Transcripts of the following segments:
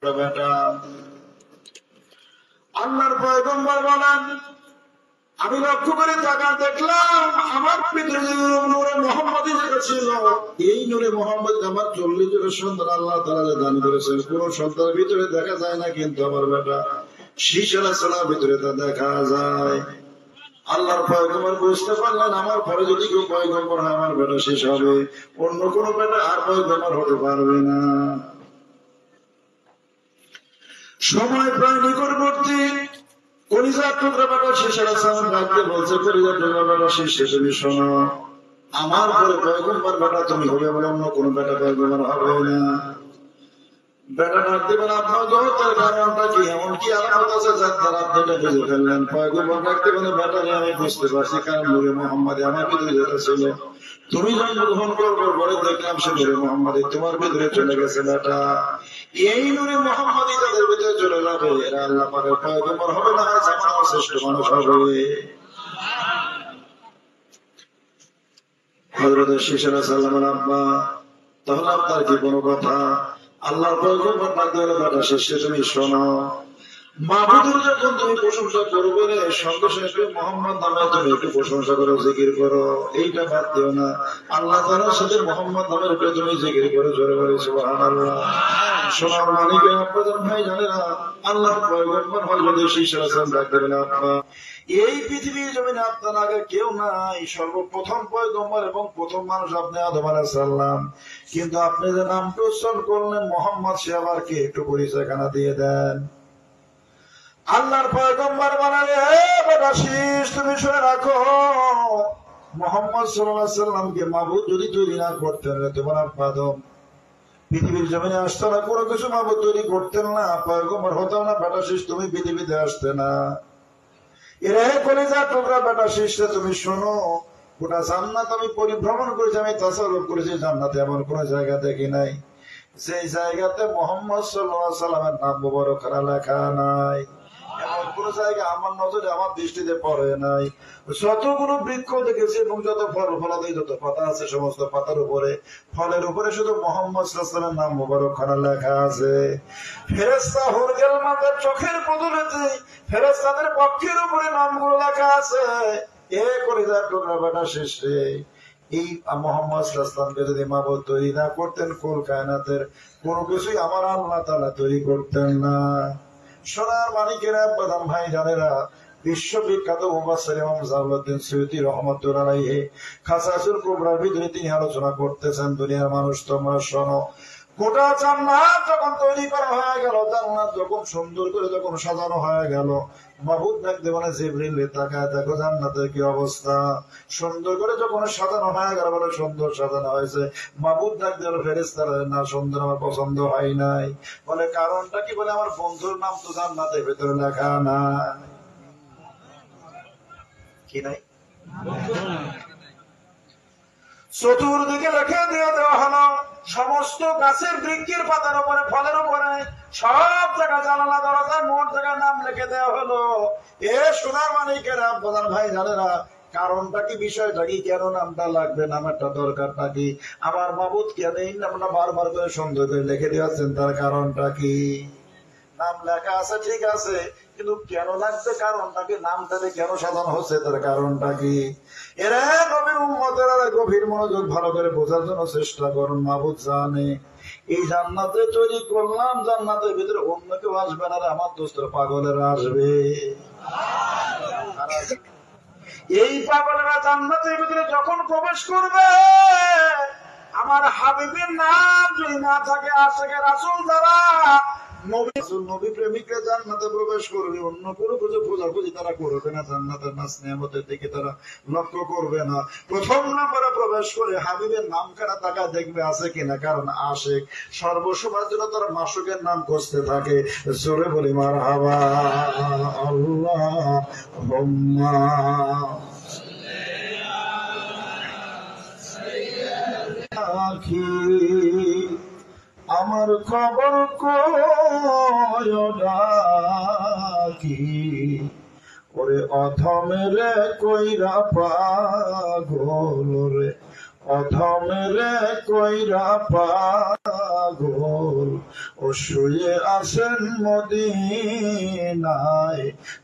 বেটা আল্লাহর পয়গম্বর বলেন, আমি লক্ষ্য করে তাকা দেখলাম আমার পিতৃ নূরে মুহাম্মদী যেটা ছিল, এই নূরে মুহাম্মদ আমার 40 জনের সন্তান আল্লাহ তাআলা দান করেছেন। কোন সন্তানের ভিতরে দেখা যায় না, কিন্তু আমার বেটা শীষ আলাইহিস সালামের ভিতরে তা দেখা যায়। আল্লাহর পয়গম্বর বুঝতে পারলেন আমার পরে যদি কেউ পয়গম্বর হয় আমার বেটা শেষ হবে, অন্য কোন বেটা আর পয়গম্বর হতে পারবে না। সময় প্রায় নিকটবর্তী। কলিজার টুকরা বেটা শীষ আলাইহিস সালাম ডাকতে বলছে, কলিজার টুকরা বেটা শীষ, তুমি শোনো, আমার পরে পয়গম্বর বেটা তুমি হবে, বলে অন্য কোন বেটা পয়গম্বর হবে না। বেটা ডাক দিবেন, আপনার জগতের কারণটা কি, এমন কি আলামত আছে যার দ্বারা আপনি এটা বুঝে ফেললেন? পয়গম্বর ডাক দিবেন, বেটারে আমি বুঝতে পারছি, কারণ নূরে মুহাম্মদী আমার ভিতরে যেটা ছিল, তুমি জন্মগ্রহণ করবার পরে দেখলাম সে নূরে মুহাম্মদী তোমার ভিতরে চলে গেছে। বেটা এই নূরে মুহাম্মদী তাদের ভিতরে চলে যাবে, এরা আল্লাহ পাকের পয়গম্বর হবে না, জামানার শ্রেষ্ঠ মানুষ হবে। হযরত শীষ আলাইহিস সালামের আব্বা, তাহলে আপনার কি কোনো কথা? আল্লাহর পয়গম্বর ডাক দিলেন, বেটা শীষ, তুমি শোনো, মাবুদের যখন তুমি প্রশংসা করবে সঙ্গে সঙ্গে মুহাম্মদ নামে তুমি একটু প্রশংসা করো, জিকির করো, এইটা বাদ দিও না। আল্লাহ তাআলার সাথে মুহাম্মদ নামের উপরে তুমি জিকির করো, জোরে বলে সুবহানাল্লাহ। সোনার মানিক আপনাদের ভাই জানেরা, আল্লাহর পয়গম্বর হয় যদি শীষ আলাইহিস সালাম ডাক দেবেন, আপা এই পৃথিবীর জমিনে আপনার আগে কেউ নাই, সর্বপ্রথম পয়গম্বর এবং প্রথম মানুষ আপনি আদম আলাইহিস সালাম। কিন্তু আপনি যে নামটা উচ্চারণ করলেন মুহাম্মদ, সে আবার কে, একটু পরিচয়খানা দিয়ে দেন। আল্লাহর পয়গম্বর বলেন, হে বেটা শীষ, তুমি শুনে রাখো, মুহাম্মদ সাল্লাল্লাহু আলাইহি সাল্লামকে মাবুদ যদি তৈরি না করতেন, তোমার আদম পৃথিবীর জমিনে আসতো না, কোনো কিছু মাবুদ তৈরি করতেন না, পয়গম্বর হতো না, বেটা শীষ তুমি পৃথিবীতে আসতে না। এরে কলিজার টুকরা বেটা শীষ, তুমি শোনো, গোটা জান্নাত আমি পরিভ্রমণ করেছি, আমি তাসাররুফ করেছি, জান্নাতে এমন কোন জায়গা দেখি নাই সেই জায়গাতে মুহাম্মদ সাল্লাল্লাহু আলাইহি সাল্লামের নাম মুবারক লেখা নাই। এমন কোন জায়গা আমার নজরে, আমার দৃষ্টিতে পড়ে নাই। যতগুলো বৃক্ষ দেখেছি এবং যত ফল ফলাদি যত পাতা আছে, সমস্ত পাতার উপরে, ফলের উপরে শুধু মুহাম্মদ সাল্লাল্লাহু আলাইহি সাল্লামের নাম মুবারক লেখা আছে। ফেরেশতা হুরগেল মাদের চোখের বদলেতে ফেরেশতাদের পক্ষের উপরে নামগুলো লেখা আছে। এ কলিজার টুকরা বেটা শেষে এই মুহাম্মদ সাল্লাল্লাহু আলাইহি ওয়াসাল্লামকে যদি মাবুদ তৈরি না করতেন, কুল কায়নাতের কোনো কিছুই আমার আল্লাহ তাআলা তৈরি করতেন না। সোনার মানিকেরা, প্রধান ভাই জানেরা, বিশ্ববিখ্যাত মুফাসসির ইমাম জালালউদ্দিন সুয়ুতী রাহমাতুল্লাহ আলাইহি খাসাসুল কুবরার ভিতরে তিনি আলোচনা করতেছেন, দুনিয়ার মানুষ তোমরা শোনো, গোটা জান্নাত যখন তৈরি করা হয়ে গেল, জান্নাত যখন সুন্দর করে যখন সাজানো হয়ে গেল, মাবুদ ডাকতে বলে, জিবরিল তাকায় দেখো জান্নাতের কি অবস্থা। সুন্দর করে যখন সাজানো হয়ে গেল, বলে সুন্দর সাজানো হয়েছে। মাবুদ ডাকতে বলে, ফেরেশতারা, না সুন্দর আমার পছন্দ হয় নাই। বলে কারণটা কি? বলে আমার বন্ধুর নাম তো জান্নাতের ভেতরে লেখা নাই। কি নাই? চতুর্দিকে লেখা দেওয়া হলো, সমস্ত গাছের বৃক্ষের পাতার উপরে, ফলের উপরে, সব জায়গা জানালা দরজায় মোট জায়গার নাম লিখে দেওয়া হলো। এ সোনার মানিকেরা, প্রধান ভাই জানেরা, কারণটা কি, বিষয়টা কি, কেন নামটা লাগবে, নামেরটা দরকারটা কি, আমার মাবুদ কেন এই নামটা বারবার করে সুন্দর করে লিখে দিয়েছেন, তার কারণটা কি? নাম লেখা আছে ঠিক আছে, কিন্তু কেন লাগবে, কারণটা কি, নামটাতে কেন সাজানো হচ্ছে, তার কারণটা কি? এরা নবীর উম্মতেরা গভীর মনোযোগ ভালো করে বোঝার জন্য চেষ্টা করুন। মাবুদ জানে এই জান্নাতে তৈরি করলাম, জান্নাতের ভিতরে অন্য কেউ আসবে না, আমার দোস্তের পাগলেরা আসবে। এই পাগলেরা জান্নাতের ভিতরে যখন প্রবেশ করবে, আমার হাবিবের নাম যদি না থাকে, আশিকে রাসূল যারা নবী প্রেমিকরা জান্নাতে প্রবেশ করবে, অন্য কোনো কিছু খোঁজাখুঁজি তারা করবে না, জান্নাতের নাজ নিয়ামতের দিকে তারা লক্ষ্য করবে না। প্রথম নম্বরে প্রবেশ করে হাবিবের নাম কারা তাকা দেখবে আছে কিনা, কারণ আশিক সর্বসময়ের জন্য তারা মাসুকের নাম খুঁজতে থাকে। জোরে বলি মারহাবা আল্লাহুম্মা আমার খবর কি ওরে অধমেরে কইরা পাগল রে, অধমেরে কইরা পাগল, ও শুয়ে আছেন মদিনায়,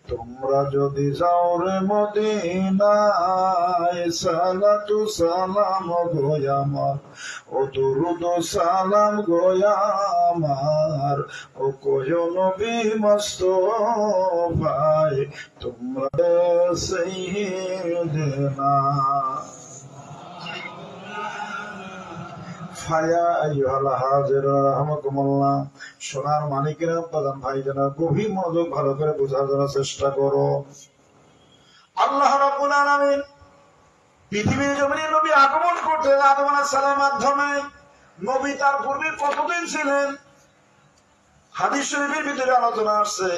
তোমরা যদি যাও রে মদিনায়, সালাতু সালাম গোয়ামার, ও দুরুদ সালাম গোয়ামার, ও কোয় নবী মুস্তাফায়, তোমরা সাইয়্যিদনা। সোনার মানিকেরা, প্রধান ভাই যেন গভীর মনোযোগ ভালো করে বোঝার জন্য চেষ্টা করো। আল্লাহ রাব্বুল আলামিন পৃথিবীর জমিনে নবী আগমন করতেন আদম আলাইহিস সালামের মাধ্যমে। নবী তার পূর্বে কতদিন ছিলেন? হাদিস শরীফের ভিতরে আলোচনা আসছে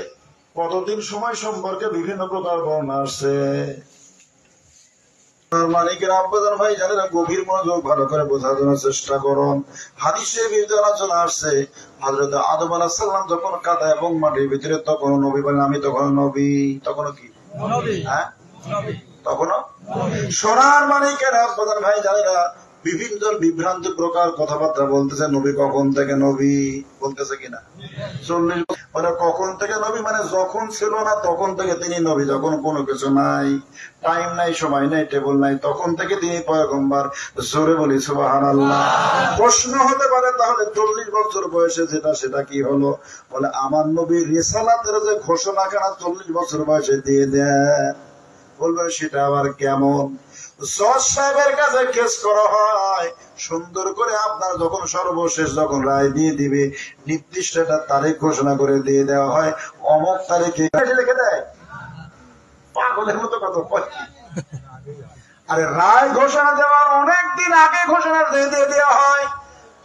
কতদিন সময় সম্পর্কে বিভিন্ন প্রকার বর্ণনা আসছে। মানিকের আব্বাজান ভাই জানেন গভীর মনোযোগ ভালো করে বোঝার জন্য চেষ্টা করুন। হাদিসের ভিতরে আলোচনা আসছে হযরত আদম আলাইহিস সালাম যখন কাদা এবং মাটির ভিতরে, তখন নবী বলেন আমি তখন নবী। তখনও কি নবী? হ্যাঁ, তখনও সোনার মানিকের আব্বাজান ভাই জানেন বিভিন্ন বিভ্রান্ত প্রকার কথাবার্তা বলতেছে। নবী কখন থেকে নবী বলতেছে কিনা? 40 মানে কখন থেকে নবী মানে যখন ছিল না তখন থেকে তিনি নবী, যখন কোনো কিছু নাই, টাইম নাই, সময় নাই, টেবল নাই, তখন থেকে তিনি পয়গম্বর। জোরে বলি সুবহানাল্লাহ। প্রশ্ন হতে পারে তাহলে 40 বছর বয়সে যেটা সেটা কি হলো? বলে আমার নবীর রিসালাতের যে ঘোষণাখানা 40 বছর বয়সে দিয়ে দেয়। বলবেন সেটা আবার কেমন? জজ সাহেবের কাছে কেস করা হয়, সুন্দর করে আপনার যখন সর্বশেষ যখন রায় দিয়ে দিবে, নির্দিষ্ট একটা তারিখ ঘোষণা করে দিয়ে দেওয়া হয়, অমুক তারিখে লিখে দেয়। পাগলের মতো কত আরে রায় ঘোষণা দেওয়ার অনেকদিন আগে ঘোষণা দিয়ে দেওয়া হয়।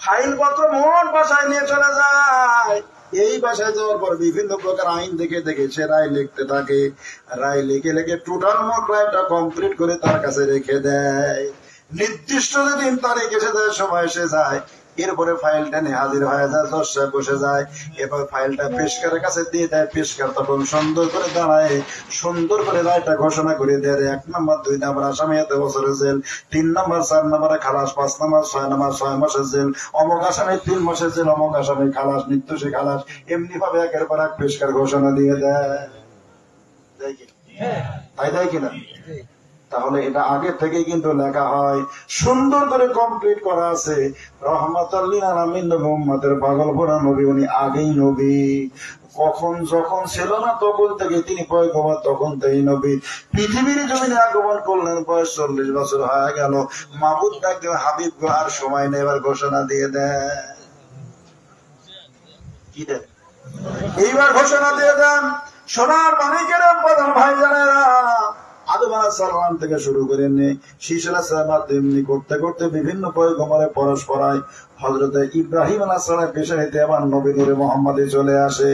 ফাইল পত্র মোট বাসায় নিয়ে চলে যায়। এই বাসায় যাওয়ার পর বিভিন্ন প্রকার আইন দেখে দেখে সে রায় লিখতে থাকে। রায় লিখে লিখে টোটাল মোট রায়টা কমপ্লিট করে তার কাছে রেখে দেয়। নির্দিষ্ট যেদিন তারিখ এসে যায়, সময় এসে যায়, এরপরে ফাইলটা নিয়ে হাজির হয়ে যায়, জজ সাহেব বসে যায়। এরপর ফাইলটা পেশকারের কাছে দিয়ে দেয়। পেশকার তখন সুন্দর করে দাঁড়ায়, সুন্দর করে রায়টা ঘোষণা করে দেয়। 1 নম্বর 2 নম্বর আসামি এত বছরের জেল, 3 নম্বর 4 নম্বরে খালাস, 5 নম্বর 6 নম্বর 6 মাসের জেল, অমুক আসামি 3 মাসের জেল, অমুক আসামি খালাস, নির্দোষী খালাস। এমনি ভাবে একের পর এক পেশকার ঘোষণা দিয়ে দেয়। তাই দেয় কিনা? তাহলে এটা আগে থেকে কিন্তু লেখা হয়, সুন্দর করে কমপ্লিট করা আছে। রহমাতুল লিল আলামিন নবী উম্মতের পাগলভরা নবী, উনি আগেই নবী। কখন যখন ছিল না তখন থেকে তিনি পয়গম্বর, তখন থেকে নবী। পৃথিবীর জমিনে আগমন করলেন, বয়স 40 বছর হয়ে গেল। মাবুদ ডাকতে হাবিব গো আর সময় নেই, এবার ঘোষণা দিয়ে দেয়। কি দেন? এইবার ঘোষণা দিয়ে দেন। সোনার মানিকের প্রধান ভাই জানেরা, আদম আলাইহিস সালাম থেকে শুরু করে শীশ আলাইহিস সালাম তেমনি করতে করতে বিভিন্ন পয়গম্বরে পরস্পরায় হযরত ইব্রাহিম আলাইহিস সালাম পেশা নিতে আমার নবী নূরে মুহাম্মদে চলে আসে।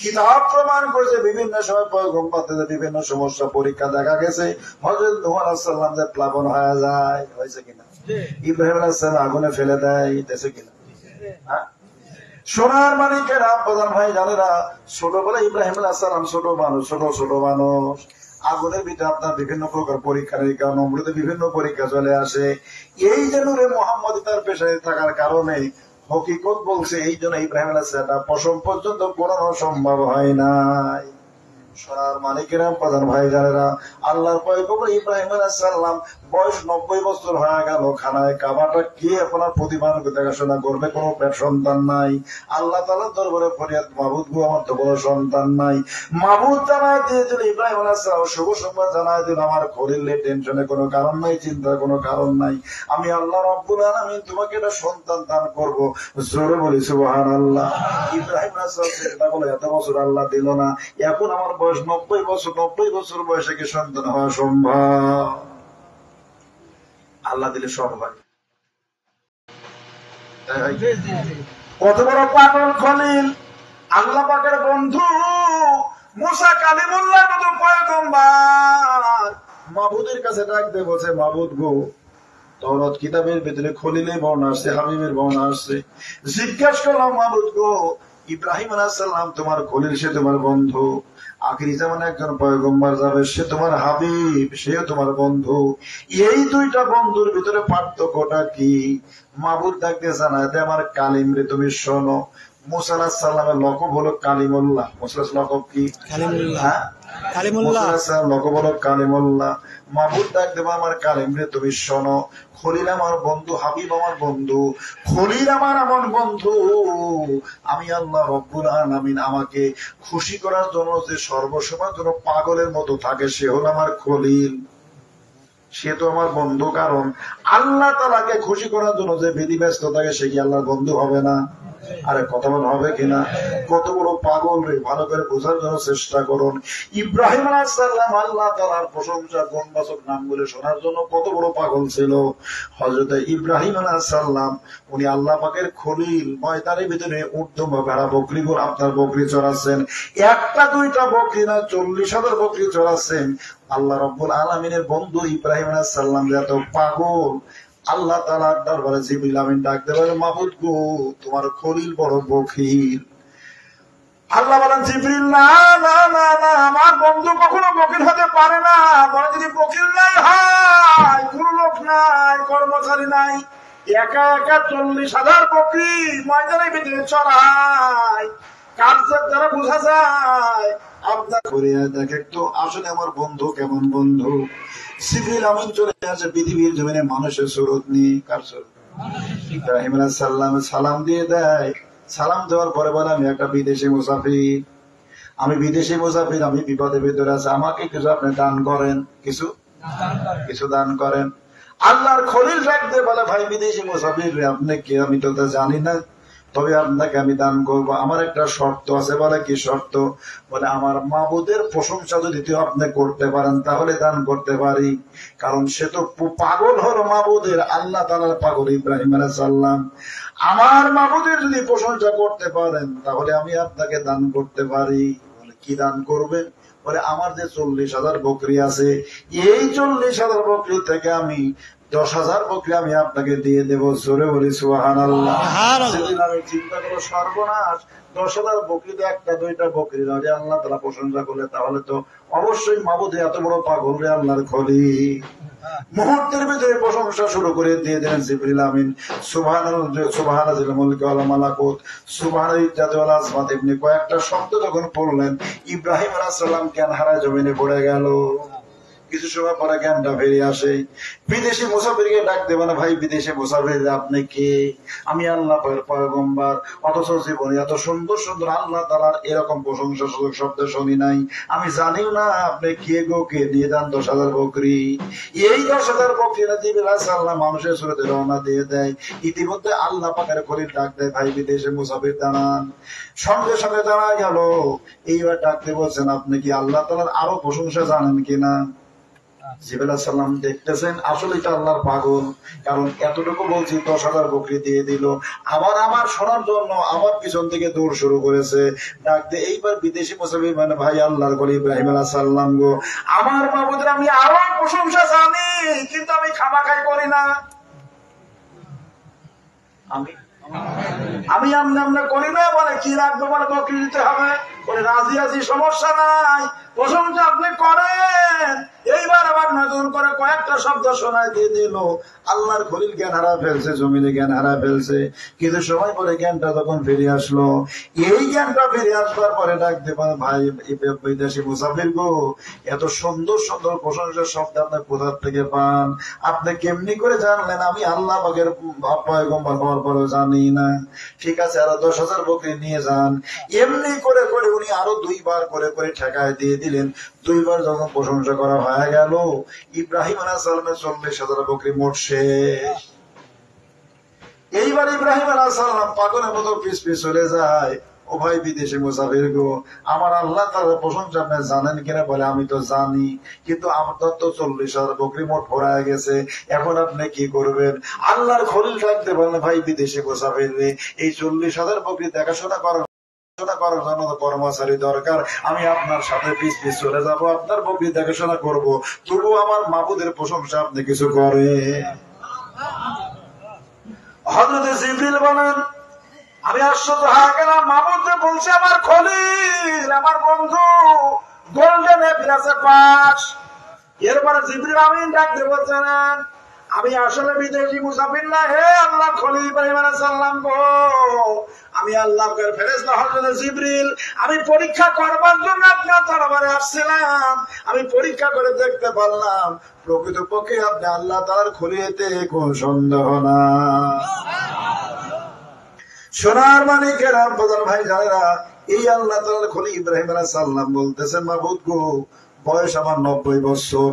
কিতাব প্রমাণ করেছে বিভিন্ন সময় পয়গম্বরদের বিভিন্ন সমস্যা পরীক্ষা দেখা গেছে। হযরত নূহ আলাইহিস সালাম যে প্লাবন হয়ে যায়, হয়েছে কিনা? ইব্রাহিম আলাইহিস সালাম আগুনে ফেলে দেয়, দেশে কিনা? হ্যাঁ, সোনার মানিকের প্রধান ভাই জানেরা, ছোটবেলায় ইব্রাহিম আলাইহিস সালাম ছোট মানুষ, ছোট মানুষ। আগুনের ভিতরে আপনার বিভিন্ন প্রকার পরীক্ষা নিরীক্ষা, নম্রতে বিভিন্ন পরীক্ষা চলে আসে। এই যে নূরে মুহাম্মদ তার পেশায় থাকার কারণে হকিকত বলছে, এই জন্য ইব্রাহিম আলাইহিস সালাম পশম পর্যন্ত পড়ানো সম্ভব হয় নাই। সোনার মানিকেরা প্রধান ভাই জানেরা, আল্লাহর পয়গম্বর ইব্রাহিম আলাইহিস সালাম বয়স 90 বছর হয়ে গেল। খানায় কাবাটা কে আপনার প্রতিমান দেখাশোনা করবে? কোনো পেট সন্তান নাই। আল্লাহ তাআলার দরবারে ফরিয়াদ, মাবুদ গো আমার তো কোনো সন্তান নাই। মাবুদ জানায় দিয়েছিল ইব্রাহিম আলাইহিস সালাম, শুভ সংবাদ জানায় দিল, আমার খলিলে টেনশনে কোনো কারণ নাই, চিন্তার কোনো কারণ নাই। আমি আল্লাহ রাব্বুল আলামিন তোমাকে একটা সন্তান দান করব। জোরে বলি সুবহানাল্লাহ। ইব্রাহিম আলাইহিস সালাম চিন্তা করলো, এত বছর আল্লাহ দিল না, এখন আমার বয়স 90 বছর, 90 বছর বয়সে কি সন্তান হওয়া সম্ভব? আল্লাহ দিলে সব হয়। কত বড় পাগল খলিল, আল্লাহ পাকের বন্ধু মুসা কালিমুল্লাহর মতো পয়গম্বর মাবুদের কাছে ডাকতে বলছে, মাবুদ গো, তাওরাত কিতাবের ভিতরে খলিলের বর্ণনা আসছে, হাবিবের বর্ণনা আসছে। জিজ্ঞাসা করলাম, মাবুদ গো, ইব্রাহিম আলাইহিস সালাম তোমার খলিল, সে তোমার বন্ধু। আখিরি জামানে একজন পয়গম্বর যাবে, সে তোমার হাবিব, সে তোমার বন্ধু। এই দুইটা বন্ধুর ভিতরে পার্থক্যটা কি? মাবুদ ডাকতে জানাতে আমার কালিম রে তুমি শোনো। মুসা আলাইহিস সালামের লকব হলো কালিমুল্লাহ। মুসা আলাইহিস লকব কি? কালিমুল্লাহ। মুসা আলাইহিস সালাম লকব হলো কালিমুল্লাহ। মাবুদ ডাক দেব আমার কালিম রে তুমি শোনো। খলিল আমার বন্ধু, হাবিব আমার বন্ধু, খলিল আমার আমার বন্ধু। আমি আল্লাহ রব্বুল আলামিন আমাকে খুশি করার জন্য যে সর্বসময় জন্য পাগলের মতো থাকে সে হলো আমার খলিল, সে তো আমার বন্ধু। কারণ আল্লাহ তাআলাকে খুশি করার জন্য যে বিধিব্যস্ত থাকে সে কি আল্লাহর বন্ধু হবে না? আরে কথা বল হবে কিনা? কত বড় পাগল রে, ভালো করে বোঝার জন্য চেষ্টা করুন। ইব্রাহিম আলাইহিস সালাম আল্লাহ তাআলার প্রশংসা গুণবাচক নামগুলো শোনার জন্য কত বড় পাগল ছিল। হযরত ইব্রাহিম আলাইহিস সালাম উনি আল্লাহ পাকের খলিল, ময়দানের ভিতরে উর্দম ভেড়া বকরিগুলো আপনার বকরি চড়াচ্ছেন, একটা দুইটা বকরি না 40,000 বকরি চড়াচ্ছেন। আল্লাহ রাব্বুল আলামিনের বন্ধু ইব্রাহিম আলাইহিস সালাম যে এত পাগল, আল্লাহ তাআলার দরবারে জিবরিল আমিন ডাকতে বলে মাবুদ গো তোমার খলিল বড় বখিল। আল্লাহ বলেন জিবরিল না না না না, আমার বন্ধু কখনো বকিল হতে পারে না। বলে যদি বকিল নাই হয়, কোন লোক নাই, কর্মচারী নাই, একা একা 40,000 বকরি ময়দানের ভিতরে চড়ায়, কার্যের দ্বারা বোঝা যায় আপনার করিয়া দেখে তো আসলে আমার বন্ধু কেমন বন্ধু। জিবরিল আমিন চলে আসে পৃথিবীর জমিনে মানুষের সুরত নিয়ে। কার সুরত? ইব্রাহিম আলাইহিস সালাম সালাম দিয়ে দেয়। সালাম দেওয়ার পরে বলে আমি একটা বিদেশি মুসাফির, আমি বিদেশি মুসাফির, আমি বিপদের ভিতরে আছি, আমাকে কিছু আপনি দান করেন, কিছু দান করেন। আল্লাহর খলিল রাখতে বলে ভাই বিদেশি মুসাফির আপনি কে আমি তো জানি না, তবে আপনাকে আমি দান করব। আমার একটা শর্ত আছে। বলে কি শর্ত? বলে আমার মাবুদের প্রশংসা যদি আপনি করতে পারেন তাহলে দান করতে পারি। কারণ সে তো পাগল হলো মাবুদের, আল্লাহ তাআলার পাগল ইব্রাহিম আলাইহিস সালাম। আমার মাবুদের যদি প্রশংসা করতে পারেন তাহলে আমি আপনাকে দান করতে পারি। বলে কি দান করবেন? বলে আমার যে 40,000 বকরি আছে, এই 40,000 বকরি থেকে আমি 10,000 বকরি আমি আপনাকে দিয়ে দেবো। জোরে বলি সুবহানাল্লাহ। সেদিন আমি চিন্তা করো সর্বনাশ, 10,000 বকরিতে একটা দুইটা বকরি না, আল্লাহ তাআলা প্রশংসা করলে তাহলে তো অবশ্যই মাবুদ এত বড় পাগল রে আল্লাহর খলিল। মুহূর্তের ভিতরে প্রশংসা শুরু করে দিয়ে দিলেন জিবরিল আমিন। সুবহানাল মুলকি ওয়াল মালাকুত সুবহানাল ইজ্জাতি ওয়াল আজমাত ইবনে কয়েকটা শব্দ যখন পড়লেন ইব্রাহিম আলাইহিস সালাম জ্ঞান হারায় জমিনে পড়ে গেল। কিছু সময় পরে জ্ঞানটা বেরিয়ে আসে। বিদেশি মুসাফিরকে ডাক দেবে না, ভাই বিদেশি মুসাফির আপনি কে? আমি আল্লাহ পয়গম্বর, অথচ জীবনে এত সুন্দর সুন্দর আল্লাহ তাআলার এরকম প্রশংসা সুযোগ শব্দ শুনি নাই, আমি জানিও না আপনি কে গো, কে দিয়ে দেন 10,000 বকরি। এই 10,000 বকরি না জিবরিল আলাইহিস সালাম মানুষের সুরতে রওনা দিয়ে দেয়। ইতিমধ্যে আল্লাহ পাকের খলিল ডাক দেয় ভাই বিদেশি মুসাফির দাঁড়ান। সঙ্গে সঙ্গে দাঁড়া গেল। এইবার ডাকতে বলছেন আপনি কি আল্লাহ তাআলার আরো প্রশংসা জানেন কিনা? জিবরিল আলাইহিস সালাম দেখতেছেন আসলে এটা আল্লাহর পাগল, কারণ এতটুকু বলছি 10,000 বকরি দিয়ে দিল, আবার আমার শোনার জন্য আবার পিছন থেকে দৌড় শুরু করেছে। ডাকতে এইবার বিদেশি মুসাফির মানে ভাই আল্লাহর খলিল ইব্রাহিম আলাইহিস সালাম গো, আমার মাবুদের আমি আরো প্রশংসা জানি, কিন্তু আমি খামাখাই করি না। আমি আমরা করি না। বলে কি রাখবো? বলে বকরি দিতে হবে। বলে রাজি আছি, সমস্যা নাই, প্রশংসা আপনি করেন। এইবার আবার নতুন করে কয়েকটা শব্দ শোনায় দিয়ে দিল। আল্লাহর খলিল জ্ঞান হারা ফেলছে, জমিনে জ্ঞান হারা ফেলছে। কিছু সময় পরে জ্ঞানটা তখন ফিরে আসলো। এই জ্ঞানটা ফিরে আসবার পরে ডাকতে পারে ভাই বিদেশি মুসাফির গো, এত সুন্দর সুন্দর প্রশংসার শব্দ আপনি কোথা থেকে পান? আপনি কেমনি করে জানলেন আমি আল্লাহ পাকের পয়গম্বর হওয়ার পরেও জানি না? ঠিক আছে আরো 10,000 বকরি নিয়ে যান। এমনি করে করে উনি আরো 2বার করে করে ঠেকায় দিয়ে দিলেন। 2বার যখন প্রশংসা করা হয়ে গেল, ইব্রাহিম আলাইহিস সালামের 40,000 বকরি মোট শেষ। এইবার ইব্রাহিম আলাইহিস সালাম পাগলের মতো পিছ পিছ চলে যায়। ও ভাই বিদেশি মুসাফির গো, আমার আল্লাহ তাআলার প্রশংসা আপনি জানেন কিনা? বলে আমি তো জানি, কিন্তু আমার তো 40,000 বকরি মোট ভরায় গেছে, এখন আপনি কি করবেন? আল্লাহর খলিল ডাকতে বলেন ভাই বিদেশি মুসাফির রে, এই 40,000 বকরি দেখাশোনা করার জন্য কর্মচারী দরকার, আমি আপনার সাথে পিছ পিছ চলে যাব, আপনার বকরি দেখাশোনা করব, তবু আমার মাবুদের প্রশংসা আপনি কিছু করে। হযরত জিবরিল বলেন আমি আশ্চর্য হয়ে গেলাম, মাবুদ বলছে আমার খলিল, আমার বন্ধু, গোল্ডেন এপিরাসে পাস। এরপরে জিবরিল আমিন ডাকতে বলছেন আমি আসলে বিদেশি মুসাফির না, হে আল্লাহ খলিল ইব্রাহিম আলাইহিস সালাম গো, আমি আল্লাহর ফেরেশতা হযরত জিবরিল, আমি পরীক্ষা করবার জন্য আপনার দরবারে আসছিলাম। আমি পরীক্ষা করে দেখতে পারলাম প্রকৃতপক্ষে আপনি আল্লাহ তাআলার খলিলতে কোন সন্দেহ না। সোনার মানিকেরা, প্রধান ভাই জানেরা, এই আল্লাহ তাআলার খলিল ইব্রাহিম আলাইহিস সালাম বলতেছেন, মাবুদ গো, বয়স আমার 90 বছর,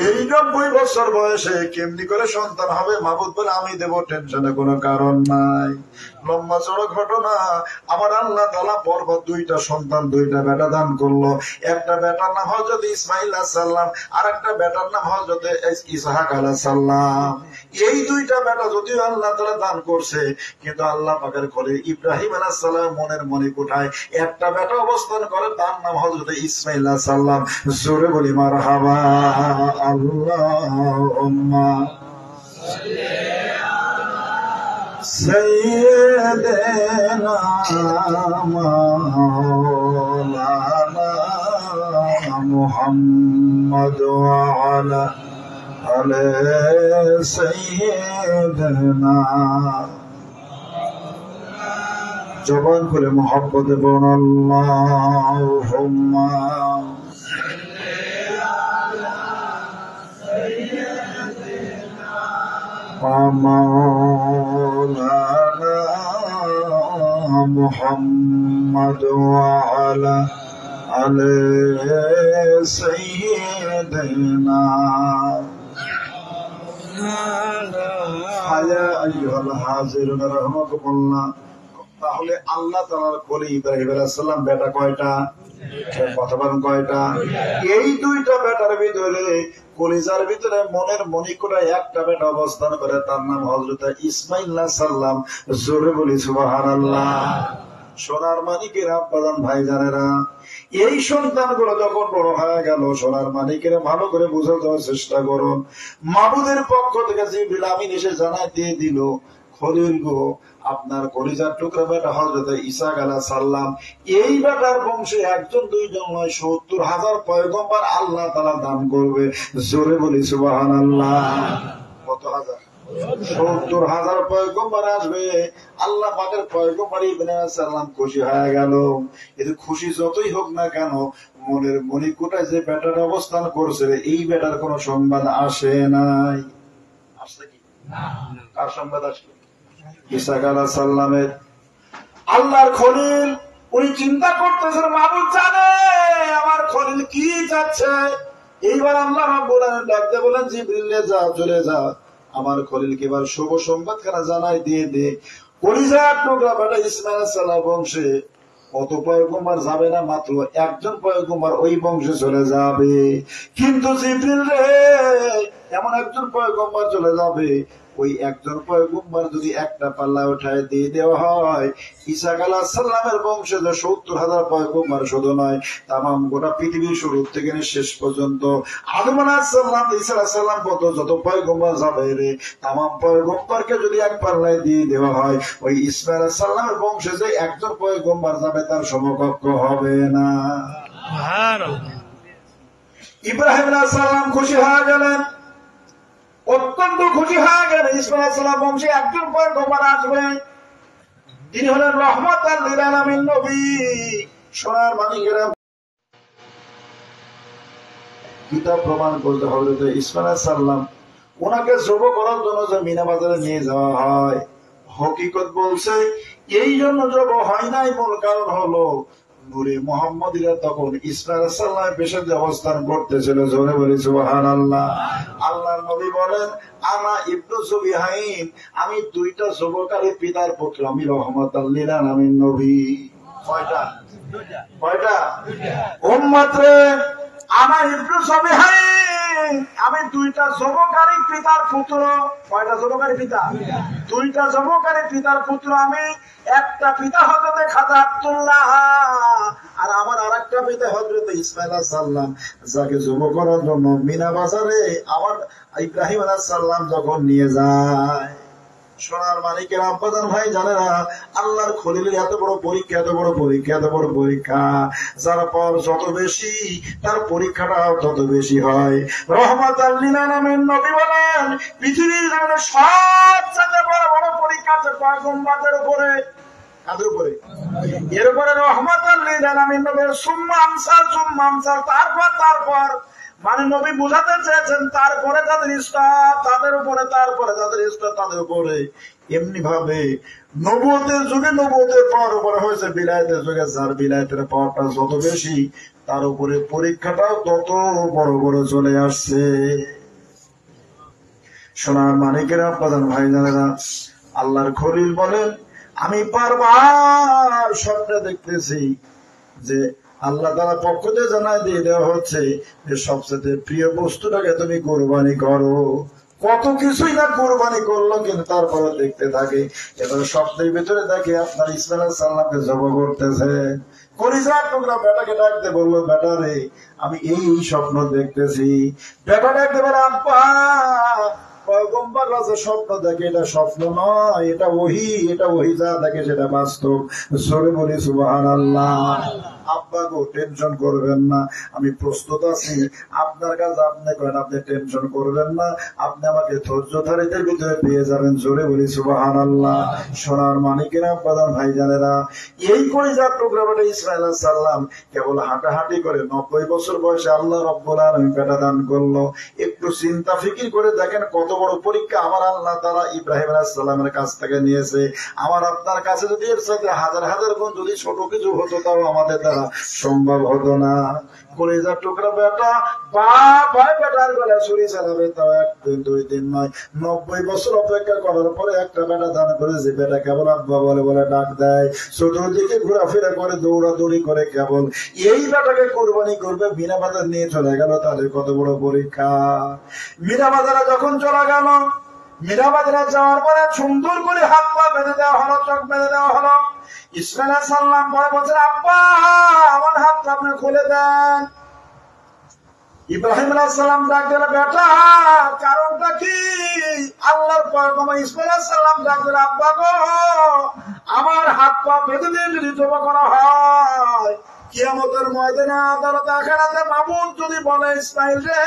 এই 90 বছর বয়সে কেমনি করে সন্তান হবে? মাবুদ বলে, আমি দেব, টেনশনে কোনো কারণ নাই। লম্বা চড়া ঘটনা, আমার আল্লাহ তাআলা পরপর 2টা সন্তান, 2টা বেটা দান করলো। একটা বেটার নাম হযরত ইসমাঈল আলাইহিস সালাম, আর একটা বেটার নাম হযরত ইসহাক আলাইহিস সালাম। এই 2টা বেটা যদিও আল্লাহ তাআলা দান করছে, কিন্তু আল্লাহ পাকের খলিল ইব্রাহিম আলাইহিস সালাম মনের মণিকোঠায় একটা বেটা অবস্থান করে, তার নাম হযরত ইসমাঈল আলাইহিস সালাম। জোরে বলি মারহাবা। আল্লাহুম্মা সাইয়্যিদানা মাওলানা মুহাম্মদ ওয়া আলা আলি সাইয়্যিদানা। জবান খুলে মুহাব্বতে বলুন, আল্লাহুম্মা مولانا محمد وعلى آله سيدنا يا أيها الحاضرون رحمكم الله। তাহলে আল্লাহ তাআলার খলিল ইব্রাহিম আলাইহিস সালাম বেটা কয়টা? কথা বলেন, কয়টা? এই 2টা বেটার ভিতরে, কলিজার ভিতরে মনের মণিকোঠায় একটা বেটা অবস্থান করে, তার নাম হযরত ইসমাঈল আলাইহিস সালাম। জোরে বলি সুবহানাল্লাহ। সোনার মানিকের আব্বাজান ভাইজানেরা, এই সন্তানগুলো যখন বড় হয়ে গেল, সোনার মানিকের ভালো করে বোঝার দেওয়ার চেষ্টা করুন। মাবুদের পক্ষ থেকে জিবরিল আমিন এসে জানাই দিয়ে দিল, খলিল গো, আপনার কলিজার টুকরা বেটা হযরত ঈসা আলাইহিস সালাম, এই বেটার বংশে 1 2 নয় 70,000 পয়গম্বর আল্লাহ তাআলা দান করবে। জোরে বলি সুবহানাল্লাহ। কত হাজার? 70,000 পয়গম্বর আসবে। আল্লাহ পাকের পয়গম্বর ইব্রাহিম আলাইহিস সালাম খুশি হয়ে গেল। এতে খুশি যতই হোক না কেন, মনের মণিকোঠায় যে বেটার অবস্থান করছে, এই বেটার কোন সংবাদ আসে নাই। আসছে কি না? কার সংবাদ আসলো? ঈসা আলাইহিস সালামের। আল্লাহর খলিল উনি চিন্তা করতেছেন, মাবুদ জানে আমার খলিল কি চাচ্ছে। এইবার আল্লাহ রাব্বুল আলামিন ডাকতে বলেন, জিবরিল যা, চলে যা, আমার খলিলকে এবার শুভ সংবাদ খানা জানাই দিয়ে দে। কলিজার টুকরা বেটা ইসমাঈল আলাইহিস সালাম বংশে কত পয়গম্বর যাবে না, মাত্র 1 পয়গম্বর ওই বংশে চলে যাবে। কিন্তু জিবরিল রে, এমন 1 পয়গম্বর চলে যাবে, ওই 1 পয়গম্বর যদি একটা পাল্লা উঠায় দিয়ে দেওয়া হয়, ঈসা আলাইহিস সালামের বংশে যে 70,000 পয়গম্বর শুধু নয়, তামাম গোটা পৃথিবীর শুরু থেকে শেষ পর্যন্ত আদম আলাইহিস সালাম, ঈসা আলাইহিস সালাম কত যত পয়গম্বর যাবে রে, তামাম পয়গম্বরকে যদি এক পাল্লায় দিয়ে দেওয়া হয়, ওই ঈসা আলাইহিস সালামের বংশে যে 1 পয়গম্বর যাবে, তার সমকক্ষ হবে না। সুবহানাল্লাহ। ইব্রাহিম আলাইহিস সালাম খুশি হয়ে গেলেন, অত্যন্ত খুশি হয়ে গেলেন। ইসমাঈল আলাইহিস সালাম বংশে 1 পয়গম্বর আসবে, তিনি হলেন রাহমাতাল লিল আলামিন নবী। সোনার মানিকেরা, কিতাব প্রমাণ করতে হযরত ইসমাঈল আলাইহিস সালাম ওনাকে জব করার জন্য যে মিনা বাজারে নিয়ে যাওয়া হয়, হকিকত বলছে এই জন্য জব হয় নাই। মূল কারণ হলো নূরে মুহাম্মদীরা তখন ইসমাঈল আলাইহিস সালামের পেছনে অবস্থান করতেছিল। জোরে বলি সুবহানাল্লাহ। আল্লাহর নবী বলেন, আনা ইবনু যুবিহাইন, আমি 2টা যুবকারী পিতার পুত্র, আমি রাহমাতাল লিল আলামিন নবী। কয়টা? উম্মত রে, আনা ইবনু যুবিহাইন, আমি 2টা যুবকারী পিতার পুত্র। কয়টা যুবকারী পিতা? 2টা যুবকারী পিতার পুত্র আমি। একটা পিতা হযরত খাজা আব্দুল্লাহ, আর আমার আরেকটা পিতা হযরত ইসমাঈল আলাইহিস সালাম, যাকে জব করার জন্য মিনা বাজারে আমার ইব্রাহিম আলাইহিস সালাম যখন নিয়ে যায়। সোনার মালিকের আব্বাদান ভাই জানে না, আল্লাহর খলিলের এত বড় পরীক্ষা, এত বড় পরীক্ষা, এত বড় পরীক্ষা, যার পর যত বেশি তার পরীক্ষাটাও তত বেশি হয়। রহমাতাল লিল আলামিন নবী বলেন, পৃথিবীর জমিনে সবচেয়ে বড় বড় পরীক্ষা আছে পয়গম্বরদের উপরে। কাদের উপরে? এর উপরে রহমাতাল লিল আলামিন নবীর সুম্মা আমসাল, তারপর মানে নবী বুঝাতে চেয়েছেন তারপরে তাদের স্তর তাদের উপরে, তারপরে তাদের স্তর তাদের উপরে। এমনি ভাবে নবুয়তের যুগে নবুয়তের পাওয়ার উপরে হয়েছে বিলায়েতের যুগে, যার বিলায়েতের পাওয়ারটা যত বেশি তার উপরে পরীক্ষাটাও তত বড় বড় চলে আসছে। সোনার মানিকেরা, প্রধান ভাই জানেরা, আল্লাহর খলিল বলেন, আমি বারবার স্বপ্নে দেখতেছি যে আল্লাহ তাআলা পক্ষ থেকে জানাই দিয়ে দেওয়া হচ্ছে যে সবচেয়ে প্রিয় বস্তুটাকে তুমি কোরবানি করো। কত কিছুই না কোরবানি করলো, কিন্তু তারপরে দেখতে থাকে এবার স্বপ্নের ভিতরে দেখে আপনার ইসমাইল আলাইহিস সালামকে জবাই করতেছে। কলিজার টুকরা বেটাকে ডাকতে বললো, বেটা রে আমি এই স্বপ্ন দেখতেছি। বেটা ডাকতে বলে, আব্বা পয়গম্বর রাজা স্বপ্ন দেখে, এটা স্বপ্ন নয়, এটা ওহী, এটা ওহী, যা দেখে সেটা বাস্তব। সরে বলি সুবহানাল্লাহ। আব্বা গো টেনশন করবেন না, আমি প্রস্তুত আছি, আপনার কাজ আপনি করেন, আপনি টেনশন করবেন না, আপনি আমাকে ধৈর্যধারীদের ভিতরে পেয়ে যাবেন। জোরে বলি সুবহানাল্লাহ। সোনার মানিকেরা, প্রধান ভাইজানেরা, এই কলিজার টুকরা বেটা ইসমাইল আলাইহিস সালাম কেবল হাঁটাহাঁটি করে 90 বছর বয়সে আল্লাহ রাব্বুল আলামিন বেটা দান করলো। একটু চিন্তা ফিকির করে দেখেন কত বড় পরীক্ষা আমার আল্লাহ তাআলা ইব্রাহিম আলাইহিস সালামের কাছ থেকে নিয়েছে। আমার আপনার কাছে যদি এর সাথে হাজার হাজার গুণ যদি ছোট কিছু হতো, তাও আমাদের দ্বারা সম্ভব হতো না। কলিজার টুকরা বেটা বাবা বেটার বেলা ছুরি চালাবে, তাও 1 দিন 2 দিন নয়, 90 বছর অপেক্ষা করার পরে একটা বেটা দান করে, যে বেটা কেবল আব্বা বলে বলে ডাক দেয়, চতুর্দিকে ঘোরাফেরা করে, দৌড়াদৌড়ি করে, কেবল এই বেটাকে কোরবানি করবে। মিনা বাজার নিয়ে চলে গেল, তাহলে কত বড় পরীক্ষা। মিনা বাজারে যখন চলে গেল, মিনা বাজারে যাওয়ার পরে সুন্দর করে হাত পা বেঁধে দেওয়া হলো, চোখ বেঁধে দেওয়া হলো। ইসমাইল আলাইহিস সালাম পরে বলছেন, আব্বা আমার হাতটা আপনি খুলে দেন। ইব্রাহিম আলাইহিস সালাম ডাক দিল, বেটা কারণটা কি? আল্লাহর পয়গম্বর ইসমাইল আলাইহিস সালাম ডাক দিল, আব্বা গো আমার হাত পা বেঁধে দিয়ে যদি জবাই করা হয়, কিয়ামতের ময়দানে আদালতে আখিরাতে মাবুদ যদি বলে, ইসমাইল রে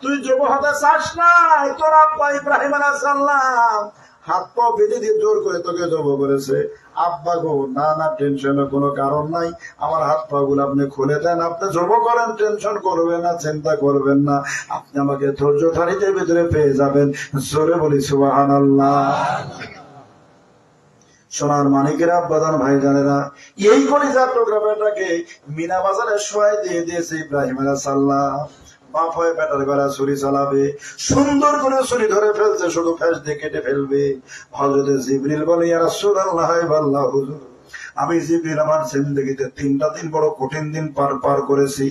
তুই জবাই হতে চাস না, তোর আব্বা ইব্রাহিম আলাইহিস সালাম হাত পা বেঁধে দিয়ে জোর করে তোকে জবাই করেছে। আব্বা গো না না, টেনশনের কোনো কারণ নাই, আমার হাত পা গুলো আপনি খুলে দেন, আপনি জবাই করেন, টেনশন করবেন না, চিন্তা করবেন না, আপনি আমাকে ধৈর্যধারীদের ভিতরে পেয়ে যাবেন। জোরে বলি সুবহানাল্লাহ। সোনার মানিকেরা, প্রধান ভাইজানেরা, এই কলিজার টুকরা বেটাকে মিনা বাজারে শোয়াই দিয়ে দিয়েছে ইব্রাহিম আলাইহিস সালাম। বাপ হয়ে বেটার বেলা ছুরি চালাবে, সুন্দর করে ছুরি ধরে ফেলছে, শুধু ফেস দিয়ে কেটে ফেলবে। হযরত জিবরিল বলে, ইয়া রাসূলুল্লাহ, আল্লাহ হুজুর, আমি জিবরিল আমার জিন্দেগিতে 3টা দিন বড় কঠিন দিন পার করেছি।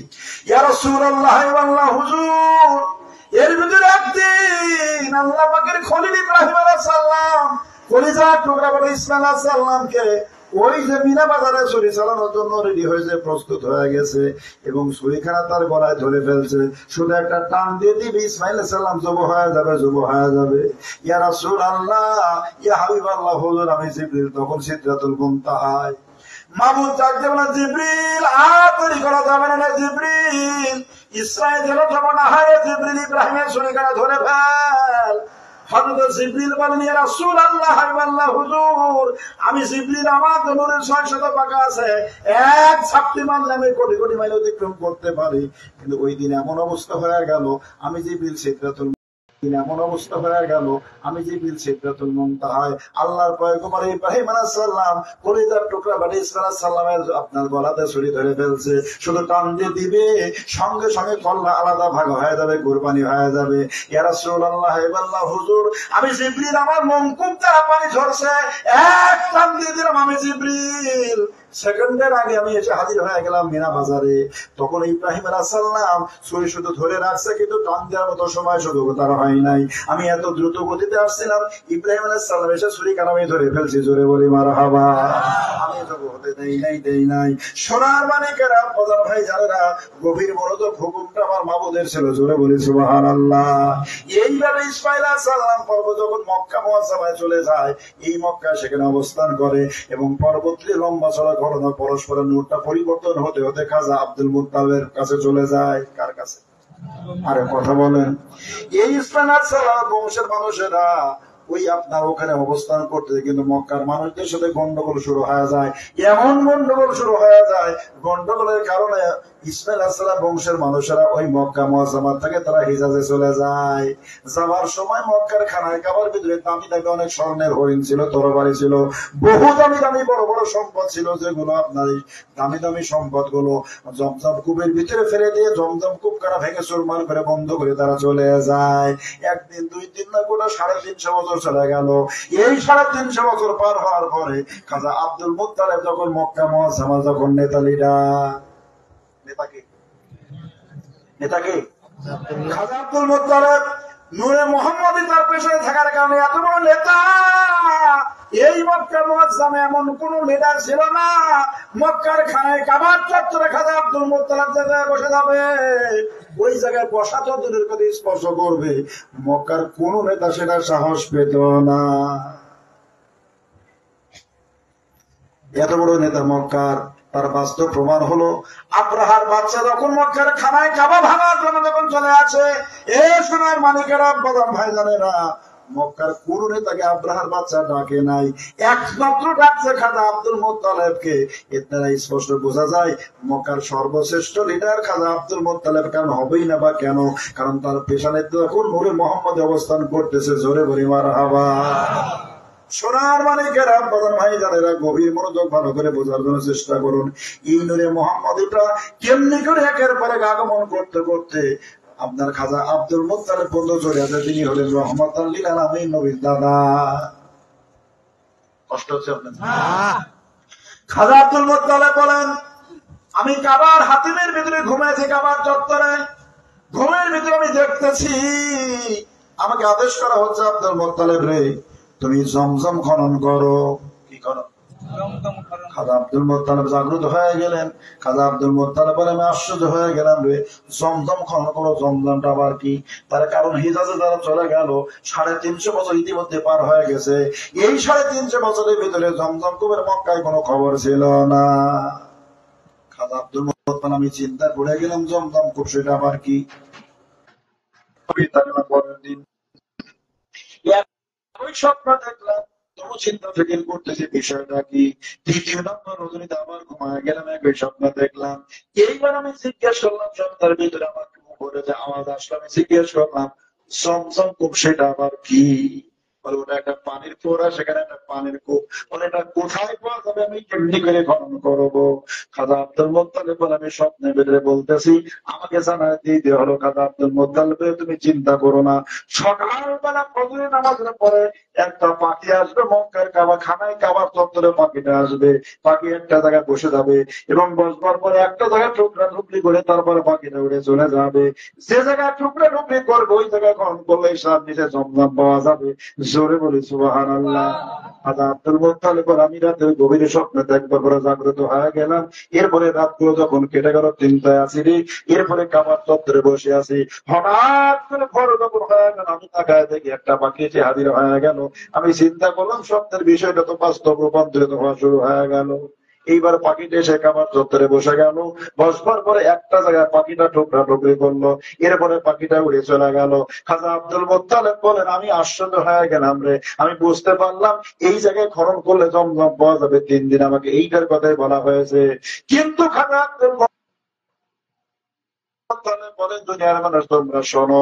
ইয়া রাসূলুল্লাহ, আল্লাহ হুজুর, এর ভিতরে একদিন আল্লাহ পাকের খলিল ইব্রাহিম আলাইহিস সালাম কলিজার টুকরা বলে ইসমাইল আলাইহিস সালামকে ওই যে মিনা বাজারে ছুরি চালানোর জন্য রেডি হয়েছে, প্রস্তুত হয়ে গেছে, এবং ছুরিখানা তার গলায় ধরে ফেলছে, শুধু একটা টান দিয়ে দিবে, ইসমাইল আলাইহিস সালাম জবাই হয়ে যাবে, জবাই হয়ে যাবে। ইয়া রাসূলুল্লাহ, ইয়া হাবিবাল্লাহ হুজুর, আমি জিবরিল তখন সিদরাতুল মুনতাহায়। মাবুদ ডাকতে বলে, জিবরিল আর দেরি করা যাবে না, জিবরিল ইসরাইল জবাই না হয়, জিবরিল ইব্রাহিমের ছুরিখানা ধরে ফেল। হযরত জিবরিল বলেন, ইয়া রাসূলুল্লাহ, আল্লাহ হুজুর, আমি জিবরিল, আমার তো নূরের 600 পাকা আছে, এক ঝাপটি মারলে আমি কোটি কোটি মাইল অতিক্রম করতে পারি। কিন্তু ওই দিন এমন অবস্থা হয়ে গেল, আমি জিবরিল সিদরাতুল মুনতাহায় আল্লাহর পয়গম্বর ইব্রাহিম আলাইহিস সালাম কলিজার টুকরা বেটা ইসমাইল আলাইহিস সালামের আপনার গলাতে ছুরি ধরে ফেলছে, শুধু টান দিয়ে দিবে, সঙ্গে সঙ্গে কল্লা আলাদা ভাগ হয়ে যাবে, কুরবানি হয়ে যাবে। ইয়া রাসূলুল্লাহ, আল্লাহ হুজুর, আমি জিবরিল, আমার মনকুব দ্বারা পানি ঝরছে, এক টান দিয়ে দিলাম, আমি জিবরিল সেকেন্ডের আগে আমি এসে হাজির হয়ে গেলাম মিনা বাজারে। তখন ইব্রাহিম আলাইহিস সালাম ছুরি শুধু ধরে রাখছে, কিন্তু টান দেওয়ার মতো সময় শুধু তার হয় নাই। আমি এত দ্রুত গতিতে আসছিলাম, ইব্রাহিম আলাইহিস সালাম এসে ছুরি কানামি ধরে ফেলছি। জোরে বলি মারহাবা। আমি তো হতে দেই নাই। সোনার মানিকেরা, প্রধান ভাই যারা, গভীর মনোযোগ, হুকুমটা আমার মাবুদের ছিল। জোরে বলি সুবহানাল্লাহ। এইভাবে ইসমাঈল আলাইহিস সালাম পর্ব যখন মক্কা মুআজ্জামায় চলে যায়, এই মক্কা সেখানে অবস্থান করে, এবং পরবর্তী লম্বা চড়া ঘটনা পরস্পরের নূরটা পরিবর্তন হতে হতে খাজা আব্দুল মুত্তালিবের কাছে চলে যায়। কার কাছে? আরে কথা বলেন। এই ইসমাঈল আলাইহিস সালাম বংশের মানুষেরা ওই আপনার ওখানে অবস্থান করতে, কিন্তু মক্কার মানুষদের সাথে গন্ডগোল শুরু হয়ে যায়। এমন গন্ডগোল শুরু হয়ে যায়, গন্ডগোলের কারণে ইসমাঈল আলাইহিস সালাম বংশের মানুষেরা ওই মক্কা মুআজ্জামা থেকে তারা হিজাজে চলে যায়। যাওয়ার সময় মক্কার খানায় কাবার ভিতরে দামি দামি অনেক স্বর্ণের হরিণ ছিল, তরবারি ছিল, বহু দামি দামি বড় বড় সম্পদ ছিল, যেগুলো আপনার এই দামি দামি সম্পদ গুলো জমজম কূপের ভিতরে ফেলে দিয়ে জমজম কূপ কারা ভেঙে চুরমার করে বন্ধ করে তারা চলে যায়। একদিন, দুই দিন না, গোটা 350 বছর চলে গেল। এই 350 বছর পার হওয়ার পরে খাজা আব্দুল মুত্তালিব যখন মক্কা মুআজ্জামা যখন নেতাকে খাজা আব্দুল মুত্তালিব নূরে মুহাম্মদী তার পেছনে থাকার কারণে এত বড় নেতা। এই মক্কা মুআজ্জামে এমন কোন লিডার ছিল না। মক্কার খানায় কাবার চত্বরে খাজা আব্দুল মুত্তালিব জায়গায় বসে যাবে, ওই জায়গায় বসা তো দূরের কথা, স্পর্শ করবে মক্কার কোন নেতা সেটা সাহস পেত না। এত বড় নেতা মক্কার। তার বাস্তব প্রমাণ হলো, আব্রাহার বাচ্চা যখন মক্কার খানায় কাবা ভাঙার জন্য যখন চলে আসে, এ সোনার মানিকেরা, প্রধান ভাইজানেরা, মক্কার কোন নেতাকে আব্রাহার বাচ্চা ডাকে নাই, একমাত্র ডাকছে খাজা আব্দুল মুত্তালিবকে। এর দ্বারা স্পষ্ট বোঝা যায় মক্কার সর্বশ্রেষ্ঠ লিডার খাজা আব্দুল মুত্তালিব। কারণ হবেই না বা কেন? কারণ তার পেছনে তখন নূরে মুহাম্মদ অবস্থান করতেছে। জোরে বলি মারহাবা। সোনার মানিকেরা, প্রধান ভাই যারা, গভীর মনোযোগ ভালো করে বোঝার জন্য চেষ্টা করুন। এই নূরে মুহাম্মদীটা কেমনি করে একের পর এক আগমন করতে করতে আপনার খাজা আব্দুল মুত্তালিব পর্যন্ত চলে আসে। তিনি হলেন রহমাতাল লিল আলামিন, নবীর দাদা। কষ্ট হচ্ছে আপনার? খাজা আব্দুল মুত্তালিব বলেন, আমি কাবার হাতিমের ভিতরে ঘুমিয়েছি, কাবার চত্বরে ঘুমের ভিতরে আমি দেখতেছি, আমাকে আদেশ করা হচ্ছে, আব্দুল মুত্তালিব রে, তুমি জমজম খনন করো। কি খনন? খাজা আব্দুল মুত্তালিব জাগ্রত হয়ে গেলেন। খাজা আব্দুল মুত্তালিব বলে, আমি আশ্চর্য হয়ে গেলাম রে, জমজম খনন করো, জমজমটা আবার কি? তার কারণ হিজাজে যারা চলে গেল, 350 বছর ইতিমধ্যে পার হয়ে গেছে। এই 350 বছরের ভিতরে জমজম কূপের মক্কায় কোনো খবর ছিল না। খাজা আব্দুল মুত্তালিব, আমি চিন্তা করে গেলাম, জমজম কূপ সেটা আবার কি? পরের দিন ওই স্বপ্ন দেখলাম, তবু চিন্তা ফিকির করতেছি বিষয়টা কি। দ্বিতীয় নম্বর রজনীতে আবার ঘুমায় গেলাম, একই স্বপ্ন দেখলাম। এইবার আমি জিজ্ঞেস করলাম, স্বপ্নের ভিতরে আমার উপরে যে আওয়াজ আসলো, আমি জিজ্ঞেস করলাম, জমজম কূপ সেটা আবার কি? বলে, ওটা একটা পানির ফোয়ারা, সেখানে একটা পানির কূপ। বলে, এটা কোথায় পাওয়া যাবে, আমি কেমনি করে খনন করবো? খাজা আব্দুল মুত্তালিব বলে, আমি স্বপ্নের ভিতরে বলতেছি, আমাকে জানায় দিতে হলো। খাজা আব্দুল মুত্তালিব, তুমি চিন্তা করো না, সকালবেলা ফজরের নামাজের পরে একটা পাখি আসবে মক্কার কাবা খানায়, কাবার চত্বরে পাখিটা আসবে। পাখি একটা জায়গায় বসে যাবে, এবং বসবার পরে একটা জায়গায় টুকরা টুকরি করে তারপরে পাখিটা উড়ে চলে যাবে। যে জায়গায় টুকরা টুকরি করবে, ওই জায়গায় খনন করলে সার নিচে জমজম পাওয়া যাবে। জোরে বলি সুবহানাল্লাহ। খাজা আব্দুল মুত্তালিব, আমি রাতে গভীরে স্বপ্নে একবার করে জাগ্রত হয়ে গেলাম। এরপরে রাতগুলো যখন কেটে গেল, চিন্তায় আছি রে। এরপরে কাবার চত্বরে বসে আছি, হঠাৎ করে ঘর যখন হয়ে গেল, আমি তাকায় দেখি একটা পাখি এসে হাজির হয়ে গেল। আমি চিন্তা করলাম, স্বপ্নের বিষয়টা তো বাস্তব রূপান্তরিত হওয়া শুরু হয়ে গেল। এইবার পাখিটা এসে কাবার চত্বরে বসে গেল। বসবার পরে একটা জায়গায় পাখিটা টুকরা টুকরি করলো, এরপরে পাখিটা উড়ে চলে গেল। খাজা আব্দুল মুত্তালিব বলেন, আমি আশ্চর্য হয়ে গেলাম রে। আমি বুঝতে পারলাম এই জায়গায় খনন করলে জমজম পাওয়া যাবে। 3 দিন আমাকে এইটার কথাই বলা হয়েছে। কিন্তু খাজা আব্দুল মুত্তালিব বলেন, দুনিয়ার মানুষ তোমরা শোনো,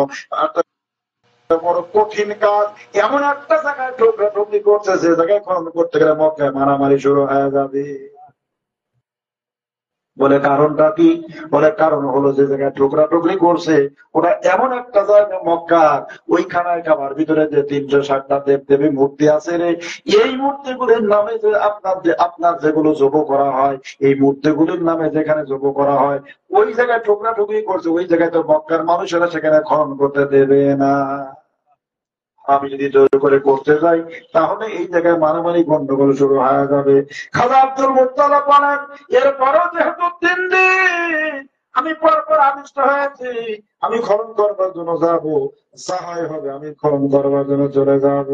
বড় কঠিন কাজ, এমন একটা জায়গায় টুকরা টুকরি করছে, যে জায়গায় খনন করতে গেলে মক্কায় মারামারি শুরু হয়ে যাবে। বলে কারণটা কি? বলে কারণ হলো যে জায়গায় টুকরা টুকরি করছে ওটা এমন একটা জায়গা মক্কা, ওইখানে কাবার ভিতরে যে 360টা দেব দেবী মূর্তি আছে রে, এই মূর্তিগুলির নামে যে আপনার যেগুলো যোগ করা হয়, এই মূর্তিগুলির নামে যেখানে যোগ করা হয় ওই জায়গায় টুকরা টুকরি করছে, ওই জায়গায় তো মক্কার মানুষেরা সেখানে খনন করতে দেবে না। আমি যদি জোর করে করতে যাই তাহলে এই জায়গায় মারামারি গন্ডগোল শুরু হয়ে যাবে। খাজা আব্দুল মুত্তালিব বলেন, এরপরও যেহেতু 3 দিন আমি পরপর আদিষ্ট হয়েছি, আমি খনন করবার জন্য যাবো, যাহাই হবে আমি খনন করবার জন্য চলে যাব।